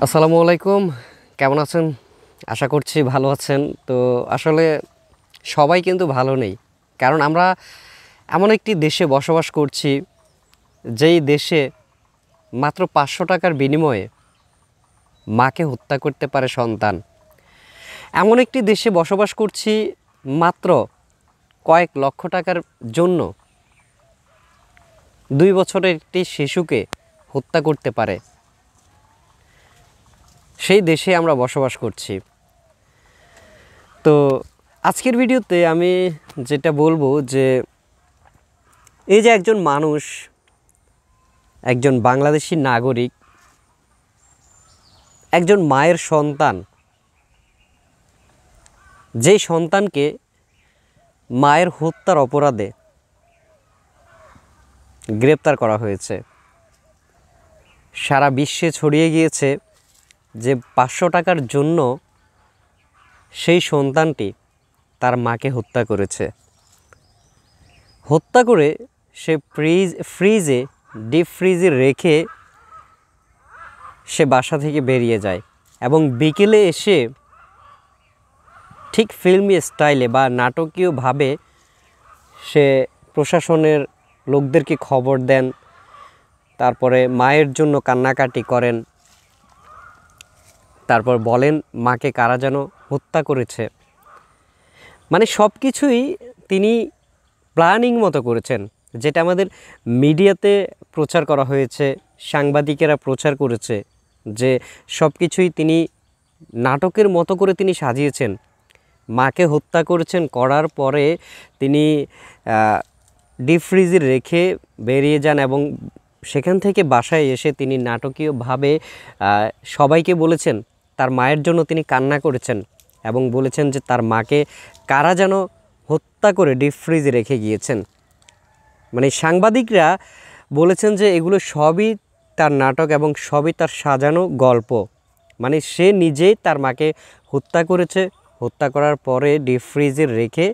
আসসালামু আলাইকুম, কেমন আছেন? আশা করছি ভালো আছেন। তো আসলে সবাই কিন্তু ভালো নেই, কারণ আমরা এমন একটি দেশে বসবাস করছি যেই দেশে মাত্র 500 টাকার বিনিময়ে মাকে হত্যা করতে পারে সন্তান। এমন একটি দেশে বসবাস করছি মাত্র কয়েক লক্ষ টাকার জন্য 2 বছরের একটি শিশুকে হত্যা করতে পারে। সেই দেশে আমরা বসবাস করছি। তো আজকের ভিডিওতে আমি যেটা বলবো যে এই যে একজন মানুষ, একজন বাংলাদেশি নাগরিক, একজন মায়ের সন্তান, যেই সন্তানকে মায়ের হত্যার অপরাধে গ্রেপ্তার করা হয়েছে, সারা বিশ্বে ছড়িয়ে গিয়েছে যে 500 টাকার জন্য সেই সন্তানটি তার মাকে হত্যা করেছে। হত্যা করে সে ফ্রিজে ডিপ ফ্রিজে রেখে সে বাসা থেকে বেরিয়ে যায় এবং বিকেলে এসে ঠিক ফিল্মি স্টাইলে বা নাটকীয়ভাবে সে প্রশাসনের লোকদেরকে খবর দেন, তারপরে মায়ের জন্য কান্নাকাটি করেন, তারপর বলেন মাকে কারা যেন হত্যা করেছে। মানে সব কিছুই তিনি প্ল্যানিং মতো করেছেন, যেটা আমাদের মিডিয়াতে প্রচার করা হয়েছে, সাংবাদিকেরা প্রচার করেছে যে সব কিছুই তিনি নাটকের মতো করে তিনি সাজিয়েছেন। মাকে হত্যা করেছেন, করার পরে তিনি ডিপ ফ্রিজে রেখে বেরিয়ে যান এবং সেখান থেকে বাসায় এসে তিনি নাটকীয়ভাবে সবাইকে বলেছেন, তার মায়ের জন্য তিনি কান্না করেছেন এবং বলেছেন যে তার মাকে কারা যেন হত্যা করে ডিপ ফ্রিজে রেখে গিয়েছেন। মানে সাংবাদিকরা বলেছেন যে এগুলো সবই তার নাটক এবং সবই তার সাজানো গল্প। মানে সে নিজেই তার মাকে হত্যা করেছে, হত্যা করার পরে ডিপ ফ্রিজে রেখে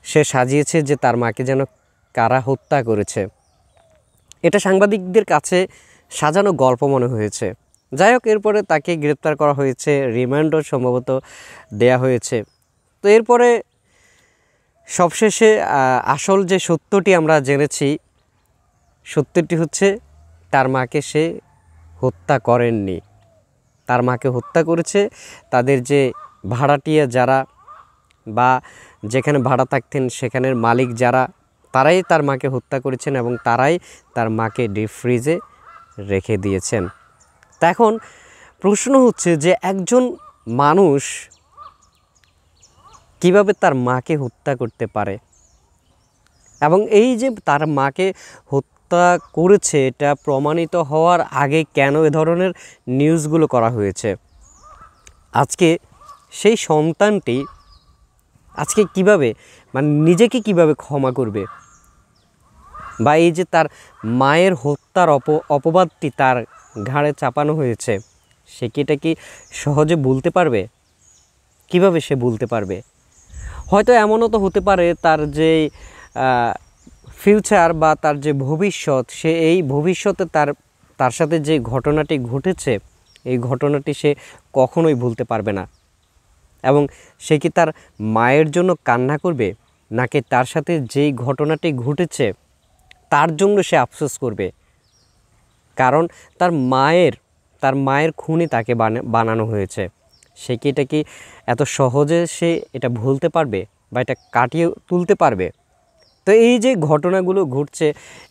সে সাজিয়েছে যে তার মাকে যেন কারা হত্যা করেছে। এটা সাংবাদিকদের কাছে সাজানো গল্প মনে হয়েছে। যাই হোক, এরপরে তাকে গ্রেপ্তার করা হয়েছে, রিমান্ডও সম্ভবত দেয়া হয়েছে। তো এরপরে সবশেষে আসল যে সত্যটি আমরা জেনেছি, সত্যটি হচ্ছে তার মাকে সে হত্যা করেননি। তার মাকে হত্যা করেছে তাদের যে ভাড়াটিয়া যারা বা যেখানে ভাড়া থাকতেন সেখানের মালিক যারা, তারাই তার মাকে হত্যা করেছেন এবং তারাই তার মাকে ডিপ ফ্রিজে রেখে দিয়েছেন। তা এখন প্রশ্ন হচ্ছে যে একজন মানুষ কিভাবে তার মাকে হত্যা করতে পারে, এবং এই যে তার মাকে হত্যা করেছে এটা প্রমাণিত হওয়ার আগে কেন এ ধরনের নিউজগুলো করা হয়েছে। আজকে সেই সন্তানটি আজকে কিভাবে মানে নিজেকে কিভাবে ক্ষমা করবে, বা এই যে তার মায়ের হত্যার অপবাদটি তার ঘাড়ে চাপানো হয়েছে, সে কি এটা কি সহজে ভুলতে পারবে? কিভাবে সে ভুলতে পারবে? হয়তো এমনও তো হতে পারে তার যে ফিউচার বা তার যে ভবিষ্যৎ, সে এই ভবিষ্যতে তার সাথে যে ঘটনাটি ঘটেছে এই ঘটনাটি সে কখনোই ভুলতে পারবে না। এবং সে কি তার মায়ের জন্য কান্না করবে, নাকি তার সাথে যেই ঘটনাটি ঘটেছে তার জন্য সে আফসোস করবে? কারণ তার মায়ের খুনই তাকে বানানো হয়েছে। সে কি এটা কি এত সহজে সে এটা ভুলতে পারবে বা এটা কাটিয়ে তুলতে পারবে? তো এই যে ঘটনাগুলো ঘটছে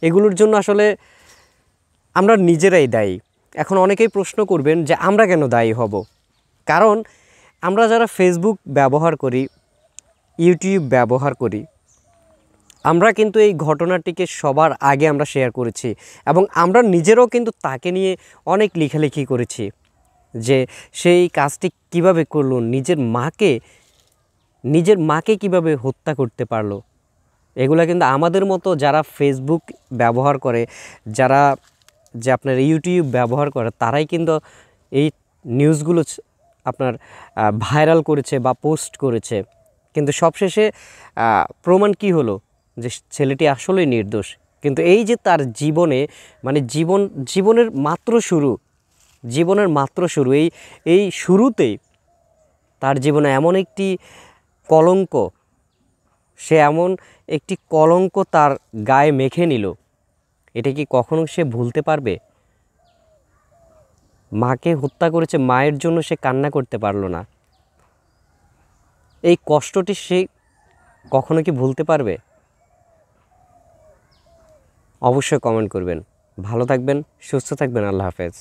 এগুলোর জন্য আসলে আমরা নিজেরাই দায়ী। এখন অনেকেই প্রশ্ন করবেন যে আমরা কেন দায়ী হব? কারণ আমরা যারা ফেসবুক ব্যবহার করি, ইউটিউব ব্যবহার করি, আমরা কিন্তু এই ঘটনাটিকে সবার আগে আমরা শেয়ার করেছি এবং আমরা নিজেরাও কিন্তু তাকে নিয়ে অনেক লেখালেখি করেছি যে সেই কাজটি কিভাবে করলো, নিজের মাকে কিভাবে হত্যা করতে পারলো। এগুলা কিন্তু আমাদের মতো যারা ফেসবুক ব্যবহার করে, যারা যে আপনার ইউটিউব ব্যবহার করে, তারাই কিন্তু এই নিউজগুলো আপনার ভাইরাল করেছে বা পোস্ট করেছে। কিন্তু সবশেষে প্রমাণ কি হলো যে ছেলেটি আসলেই নির্দোষ। কিন্তু এই যে তার জীবনে মানে জীবনের মাত্র শুরু, জীবনের মাত্র শুরু, এই শুরুতেই তার জীবনে এমন একটি কলঙ্ক, সে এমন একটি কলঙ্ক তার গায়ে মেখে নিল, এটা কি কখনো সে ভুলতে পারবে? মাকে হত্যা করেছে, মায়ের জন্য সে কান্না করতে পারলো না, এই কষ্টটি সে কখনো কি ভুলতে পারবে? অবশ্যই কমেন্ট করবেন। ভালো থাকবেন, সুস্থ থাকবেন। আল্লাহ হাফেজ।